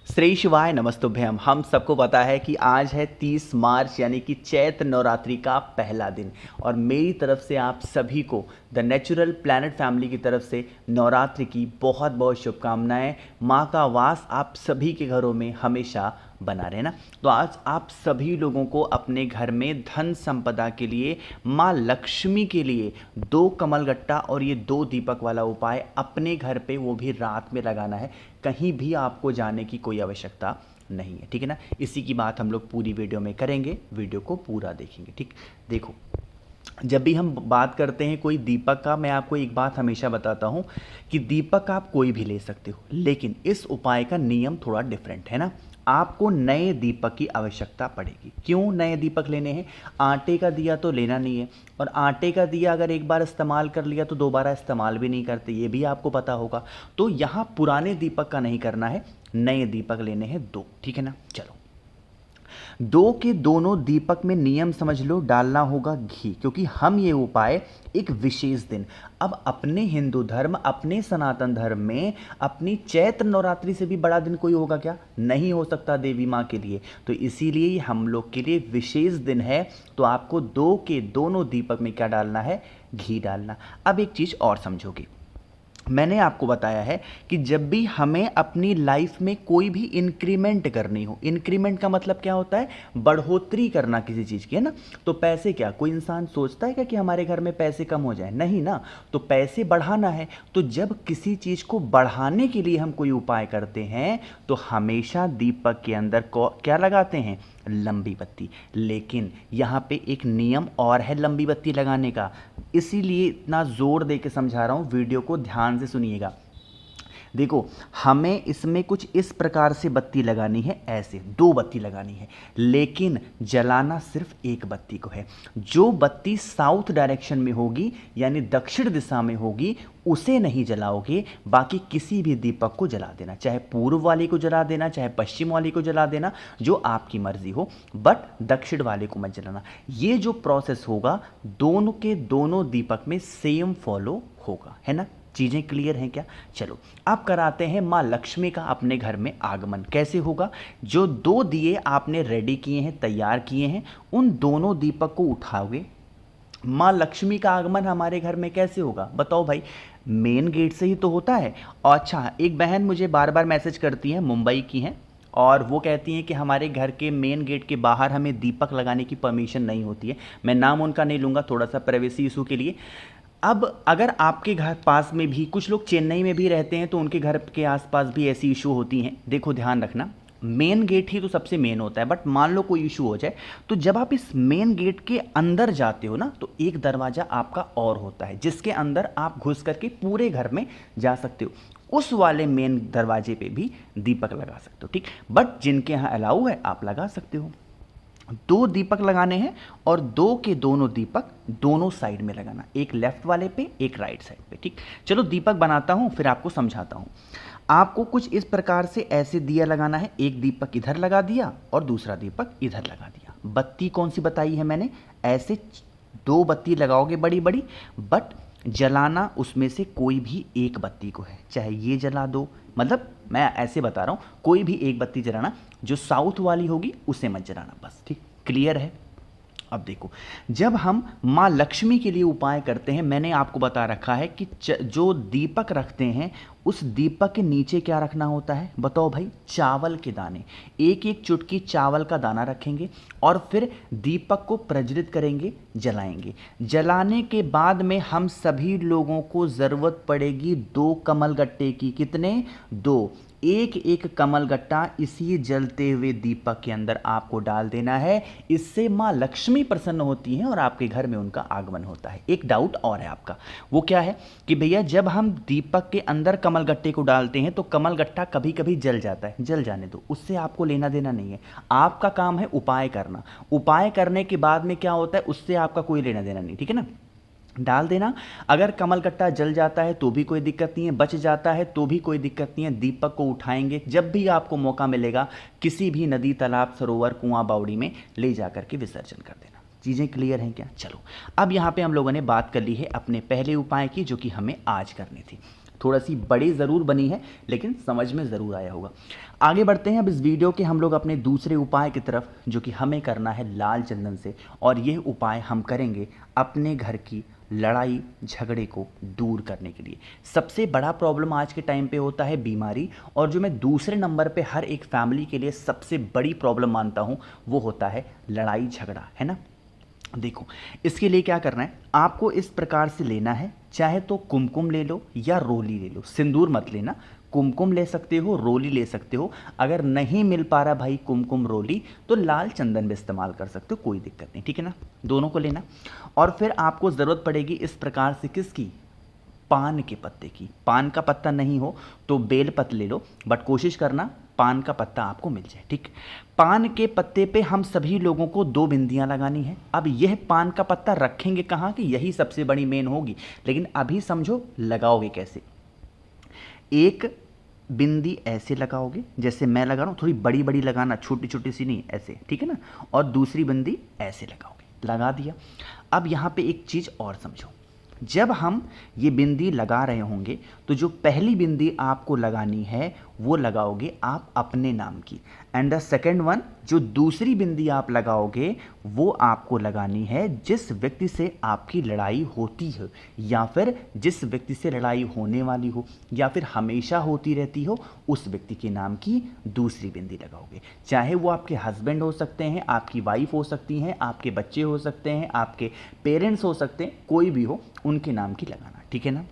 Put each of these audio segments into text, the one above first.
श्री शिवाय नमस्तुभ्यम। हम सबको पता है कि आज है 30 मार्च यानी कि चैत्र नवरात्रि का पहला दिन और मेरी तरफ से आप सभी को द नेचुरल प्लैनेट फैमिली की तरफ से नवरात्रि की बहुत बहुत शुभकामनाएं। माँ का वास आप सभी के घरों में हमेशा बना रहे ना। तो आज आप सभी लोगों को अपने घर में धन संपदा के लिए माँ लक्ष्मी के लिए 2 कमलगट्टा और ये 2 दीपक वाला उपाय अपने घर पे वो भी रात में लगाना है। कहीं भी आपको जाने की कोई आवश्यकता नहीं है, ठीक है ना। इसी की बात हम लोग पूरी वीडियो में करेंगे, वीडियो को पूरा देखेंगे। ठीक, देखो जब भी हम बात करते हैं कोई दीपक का, मैं आपको एक बात हमेशा बताता हूं कि दीपक आप कोई भी ले सकते हो, लेकिन इस उपाय का नियम थोड़ा डिफरेंट है ना। आपको नए दीपक की आवश्यकता पड़ेगी। क्यों नए दीपक लेने हैं? आटे का दिया तो लेना नहीं है, और आटे का दिया अगर एक बार इस्तेमाल कर लिया तो दोबारा इस्तेमाल भी नहीं करते, ये भी आपको पता होगा। तो यहाँ पुराने दीपक का नहीं करना है, नए दीपक लेने हैं 2, ठीक है ना। चलो 2 के दोनों दीपक में नियम समझ लो, डालना होगा घी, क्योंकि हम ये उपाय एक विशेष दिन, अब अपने हिंदू धर्म, अपने सनातन धर्म में अपनी चैत्र नवरात्रि से भी बड़ा दिन कोई होगा क्या? नहीं हो सकता देवी माँ के लिए। तो इसीलिए हम लोग के लिए विशेष दिन है। तो आपको 2 के दोनों दीपक में क्या डालना है? घी डालना। अब एक चीज़ और समझोगे, मैंने आपको बताया है कि जब भी हमें अपनी लाइफ में कोई भी इंक्रीमेंट करनी हो, इंक्रीमेंट का मतलब क्या होता है? बढ़ोतरी करना किसी चीज़ की, है ना। तो पैसे, क्या कोई इंसान सोचता है क्या कि हमारे घर में पैसे कम हो जाए? नहीं ना। तो पैसे बढ़ाना है, तो जब किसी चीज़ को बढ़ाने के लिए हम कोई उपाय करते हैं तो हमेशा दीपक के अंदर को क्या लगाते हैं? लंबी बत्ती। लेकिन यहाँ पे एक नियम और है लंबी बत्ती लगाने का, इसीलिए इतना जोर दे के समझा रहा हूँ, वीडियो को ध्यान से सुनिएगा। देखो हमें इसमें कुछ इस प्रकार से बत्ती लगानी है, ऐसे 2 बत्ती लगानी है, लेकिन जलाना सिर्फ एक बत्ती को है। जो बत्ती साउथ डायरेक्शन में होगी यानी दक्षिण दिशा में होगी उसे नहीं जलाओगे, बाकी किसी भी दीपक को जला देना, चाहे पूर्व वाले को जला देना, चाहे पश्चिम वाले को जला देना, जो आपकी मर्जी हो, बट दक्षिण वाले को मत जलाना। ये जो प्रोसेस होगा दोनों के दोनों दीपक में सेम फॉलो होगा, है ना। चीज़ें क्लियर हैं क्या? चलो अब कराते हैं माँ लक्ष्मी का अपने घर में आगमन। कैसे होगा? जो 2 दिए आपने रेडी किए हैं, तैयार किए हैं, उन दोनों दीपक को उठाओगे। माँ लक्ष्मी का आगमन हमारे घर में कैसे होगा बताओ भाई? मेन गेट से ही तो होता है। और अच्छा, एक बहन मुझे बार बार मैसेज करती है, मुंबई की हैं, और वो कहती हैं कि हमारे घर के मेन गेट के बाहर हमें दीपक लगाने की परमिशन नहीं होती है। मैं नाम उनका नहीं लूँगा, थोड़ा सा प्राइवेसी इशू के लिए। अब अगर आपके घर पास में भी, कुछ लोग चेन्नई में भी रहते हैं तो उनके घर के आसपास भी ऐसी इशू होती हैं। देखो ध्यान रखना, मेन गेट ही तो सबसे मेन होता है, बट मान लो कोई इशू हो जाए तो जब आप इस मेन गेट के अंदर जाते हो ना, तो एक दरवाज़ा आपका और होता है जिसके अंदर आप घुस करके पूरे घर में जा सकते हो। उस वाले मेन दरवाजे पे भी दीपक लगा सकते हो, ठीक। बट जिनके यहाँ अलाउ है आप लगा सकते हो। 2 दीपक लगाने हैं और 2 के दोनों दीपक दोनों साइड में लगाना, एक लेफ्ट वाले पे, एक राइट साइड पे, ठीक। चलो दीपक बनाता हूं फिर आपको समझाता हूं। आपको कुछ इस प्रकार से ऐसे दिया लगाना है, एक दीपक इधर लगा दिया और दूसरा दीपक इधर लगा दिया। बत्ती कौन सी बताई है मैंने? ऐसे 2 बत्ती लगाओगे बड़ी बड़ी, बट जलाना उसमें से कोई भी एक बत्ती को है, चाहे ये जला दो, मतलब मैं ऐसे बता रहा हूँ, कोई भी एक बत्ती जलाना, जो साउथ वाली होगी उसे मत जलाना, बस, ठीक। क्लियर है? अब देखो, जब हम माँ लक्ष्मी के लिए उपाय करते हैं, मैंने आपको बता रखा है कि जो दीपक रखते हैं उस दीपक के नीचे क्या रखना होता है बताओ भाई? चावल के दाने, एक एक चुटकी चावल का दाना रखेंगे और फिर दीपक को प्रज्वलित करेंगे, जलाएंगे। जलाने के बाद में हम सभी लोगों को ज़रूरत पड़ेगी 2 कमलगट्टे की। कितने? 2। एक एक कमलगट्टा इसी जलते हुए दीपक के अंदर आपको डाल देना है। इससे माँ लक्ष्मी प्रसन्न होती हैं और आपके घर में उनका आगमन होता है। एक डाउट और है आपका, वो क्या है कि भैया जब हम दीपक के अंदर कमलगट्टे को डालते हैं तो कमलगट्टा कभी कभी जल जाता है। जल जाने दो, उससे आपको लेना देना नहीं है। आपका काम है उपाय करना। उपाय करने के बाद में क्या होता है उससे आपका कोई लेना देना नहीं, ठीक है ना। डाल देना। अगर कमलगट्टा जल जाता है तो भी कोई दिक्कत नहीं है, बच जाता है तो भी कोई दिक्कत नहीं है। दीपक को उठाएंगे, जब भी आपको मौका मिलेगा किसी भी नदी, तालाब, सरोवर, कुआं, बावड़ी में ले जाकर के विसर्जन कर देना। चीज़ें क्लियर हैं क्या? चलो अब यहाँ पे हम लोगों ने बात कर ली है अपने पहले उपाय की, जो कि हमें आज करनी थी। थोड़ा सी बड़ी ज़रूर बनी है लेकिन समझ में ज़रूर आया होगा। आगे बढ़ते हैं अब इस वीडियो के हम लोग अपने दूसरे उपाय की तरफ, जो कि हमें करना है लाल चंदन से। और यह उपाय हम करेंगे अपने घर की लड़ाई झगड़े को दूर करने के लिए। सबसे बड़ा प्रॉब्लम आज के टाइम पे होता है बीमारी, और जो मैं दूसरे नंबर पे हर एक फैमिली के लिए सबसे बड़ी प्रॉब्लम मानता हूँ वो होता है लड़ाई झगड़ा, है ना। देखो, इसके लिए क्या करना है, आपको इस प्रकार से लेना है, चाहे तो कुमकुम ले लो या रोली ले लो, सिंदूर मत लेना। कुमकुम ले सकते हो, रोली ले सकते हो। अगर नहीं मिल पा रहा भाई कुमकुम रोली, तो लाल चंदन भी इस्तेमाल कर सकते हो, कोई दिक्कत नहीं, ठीक है ना। दोनों को लेना, और फिर आपको ज़रूरत पड़ेगी इस प्रकार से किसकी, पान के पत्ते की। पान का पत्ता नहीं हो तो बेल पत्र ले लो, बट कोशिश करना पान का पत्ता आपको मिल जाए, ठीक। पान के पत्ते पे हम सभी लोगों को 2 बिंदियां लगानी है। अब यह पान का पत्ता रखेंगे कहाँ, कि यही सबसे बड़ी मेन होगी, लेकिन अभी समझो लगाओगे कैसे। एक बिंदी ऐसे लगाओगे जैसे मैं लगा रहा हूँ, थोड़ी बड़ी बड़ी लगाना, छोटी छोटी सी नहीं, ऐसे, ठीक है ना। और दूसरी बिंदी ऐसे लगाओगे, लगा दिया। अब यहाँ पे एक चीज़ और समझो, जब हम ये बिंदी लगा रहे होंगे तो जो पहली बिंदी आपको लगानी है वो लगाओगे आप अपने नाम की, एंड द सेकेंड वन, जो दूसरी बिंदी आप लगाओगे वो आपको लगानी है जिस व्यक्ति से आपकी लड़ाई होती है, या फिर जिस व्यक्ति से लड़ाई होने वाली हो, या फिर हमेशा होती रहती हो, उस व्यक्ति के नाम की दूसरी बिंदी लगाओगे। चाहे वो आपके हस्बैंड हो सकते हैं, आपकी वाइफ हो सकती हैं, आपके बच्चे हो सकते हैं, आपके पेरेंट्स हो सकते हैं, कोई भी हो, उनके नाम की लगाना, ठीक है ना।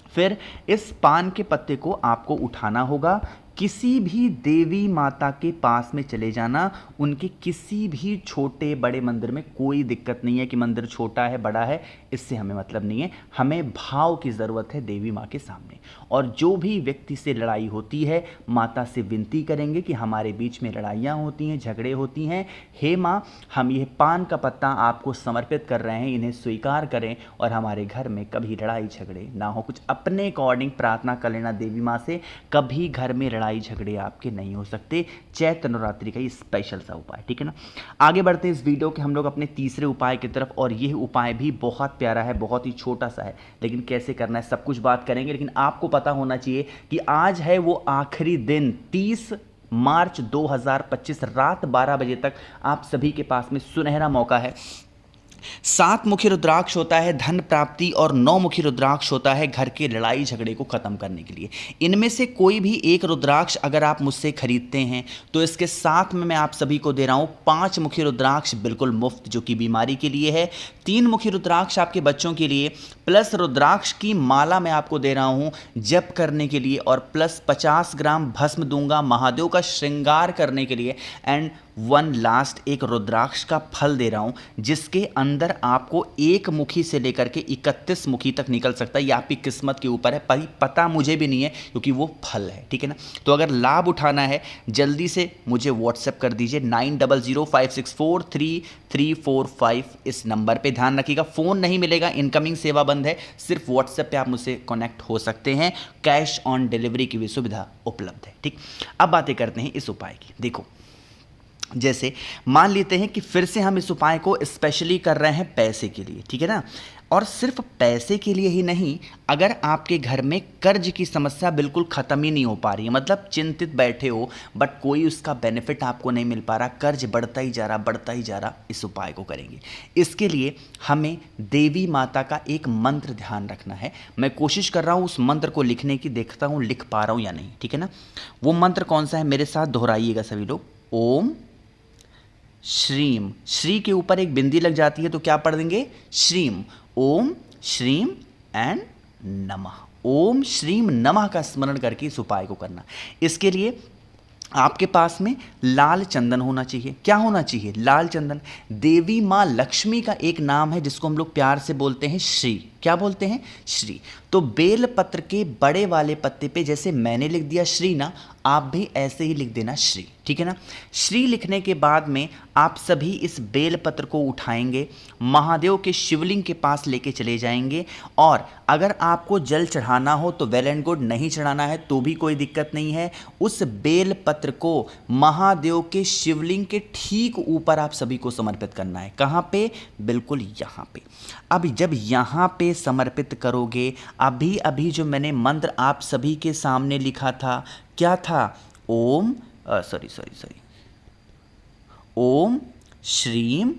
फिर इस पान के पत्ते को आपको उठाना होगा, किसी भी देवी माता के पास में चले जाना, उनके किसी भी छोटे बड़े मंदिर में, कोई दिक्कत नहीं है कि मंदिर छोटा है बड़ा है, इससे हमें मतलब नहीं है। हमें भाव की ज़रूरत है देवी माँ के सामने। और जो भी व्यक्ति से लड़ाई होती है, माता से विनती करेंगे कि हमारे बीच में लड़ाइयाँ होती हैं, झगड़े होती हैं, हे माँ, हम यह पान का पत्ता आपको समर्पित कर रहे हैं, इन्हें स्वीकार करें और हमारे घर में कभी लड़ाई झगड़े ना हो। कुछ अपने अकॉर्डिंग प्रार्थना कर लेना देवी माँ से, कभी घर में लड़ाई झगड़े आपके नहीं हो सकते। चैत्र नवरात्रि का ये स्पेशल सा उपाय, ठीक है ना। आगे बढ़ते हैं इस वीडियो के हम लोग अपने तीसरे उपाय की तरफ, और यह उपाय भी बहुत प्यारा है, बहुत ही छोटा सा है, लेकिन कैसे करना है सब कुछ बात करेंगे। लेकिन आपको पता होना चाहिए कि आज है वो आखिरी दिन, 30 मार्च 2025 रात 12 बजे तक आप सभी के पास में सुनहरा मौका है। 7 मुखी रुद्राक्ष होता है धन प्राप्ति, और 9 मुखी रुद्राक्ष होता है घर के लड़ाई झगड़े को खत्म करने के लिए। इनमें से कोई भी एक रुद्राक्ष अगर आप मुझसे खरीदते हैं तो इसके साथ में मैं आप सभी को दे रहा हूं 5 मुखी रुद्राक्ष बिल्कुल मुफ्त, जो कि बीमारी के लिए है, 3 मुखी रुद्राक्ष आपके बच्चों के लिए, प्लस रुद्राक्ष की माला मैं आपको दे रहा हूं जप करने के लिए, और प्लस 50 ग्राम भस्म दूंगा महादेव का श्रृंगार करने के लिए, एंड 1 लास्ट एक रुद्राक्ष का फल दे रहा हूं जिसके अंदर आपको 1 मुखी से लेकर के 31 मुखी तक निकल सकता है। ये आपकी किस्मत के ऊपर है, पता मुझे भी नहीं है क्योंकि वो फल है, ठीक है ना। तो अगर लाभ उठाना है जल्दी से मुझे व्हाट्सएप कर दीजिए 9005643345 इस नंबर पे। ध्यान रखिएगा फ़ोन नहीं मिलेगा, इनकमिंग सेवा बंद है, सिर्फ व्हाट्सएप पे आप मुझसे कनेक्ट हो सकते हैं। कैश ऑन डिलीवरी की भी सुविधा उपलब्ध है, ठीक। अब बातें करते हैं इस उपाय की। देखो, जैसे मान लेते हैं कि फिर से हम इस उपाय को स्पेशली कर रहे हैं पैसे के लिए, ठीक है ना। और सिर्फ पैसे के लिए ही नहीं, अगर आपके घर में कर्ज की समस्या बिल्कुल ख़त्म ही नहीं हो पा रही है, मतलब चिंतित बैठे हो बट कोई उसका बेनिफिट आपको नहीं मिल पा रहा, कर्ज बढ़ता ही जा रहा, इस उपाय को करेंगे। इसके लिए हमें देवी माता का एक मंत्र ध्यान रखना है। मैं कोशिश कर रहा हूँ उस मंत्र को लिखने की, देखता हूँ लिख पा रहा हूँ या नहीं, ठीक है ना। वो मंत्र कौन सा है, मेरे साथ दोहराइएगा सभी लोग। ओम श्रीम, श्री के ऊपर एक बिंदी लग जाती है तो क्या पढ़ देंगे, श्रीम। ओम श्रीम एंड नमः, ओम श्रीम नमः का स्मरण करके इस उपाय को करना। इसके लिए आपके पास में लाल चंदन होना चाहिए। क्या होना चाहिए, लाल चंदन। देवी माँ लक्ष्मी का एक नाम है जिसको हम लोग प्यार से बोलते हैं श्री। क्या बोलते हैं, श्री। तो बेल पत्र के बड़े वाले पत्ते पे जैसे मैंने लिख दिया श्री ना, आप भी ऐसे ही लिख देना श्री, ठीक है ना। श्री लिखने के बाद में आप सभी इस बेल पत्र को उठाएंगे, महादेव के शिवलिंग के पास लेके चले जाएंगे, और अगर आपको जल चढ़ाना हो तो वेल एंड गुड, नहीं चढ़ाना है तो भी कोई दिक्कत नहीं है। उस बेल पत्र को महादेव के शिवलिंग के ठीक ऊपर आप सभी को समर्पित करना है। कहाँ पे, बिल्कुल यहाँ पे। अब जब यहाँ पे पे समर्पित करोगे। अभी अभी जो मैंने मंत्र आप सभी के सामने लिखा था, क्या था? ओम ओम श्रीम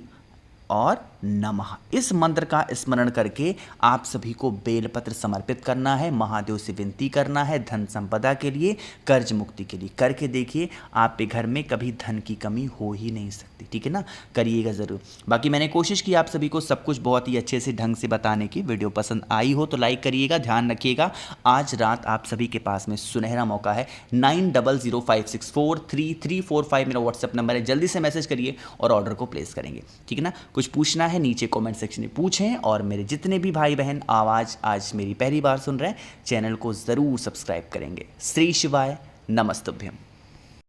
और नमः। इस मंत्र का स्मरण करके आप सभी को बेलपत्र समर्पित करना है, महादेव से विनती करना है धन संपदा के लिए, कर्ज मुक्ति के लिए। करके देखिए, आपके घर में कभी धन की कमी हो ही नहीं सकती। ठीक है ना, करिएगा ज़रूर। बाकी मैंने कोशिश की आप सभी को सब कुछ बहुत ही अच्छे से ढंग से बताने की। वीडियो पसंद आई हो तो लाइक करिएगा। ध्यान रखिएगा, आज रात आप सभी के पास में सुनहरा मौका है। 9005643345 मेरा व्हाट्सएप नंबर है। जल्दी से मैसेज करिए और ऑर्डर को प्लेस करेंगे। ठीक है ना, कुछ पूछना है नीचे कमेंट सेक्शन में पूछें। और मेरे जितने भी भाई बहन आवाज़ आज मेरी पहली बार सुन रहे हैं, चैनल को ज़रूर सब्सक्राइब करेंगे। श्री शिवाय, नमस्तुभ्यम।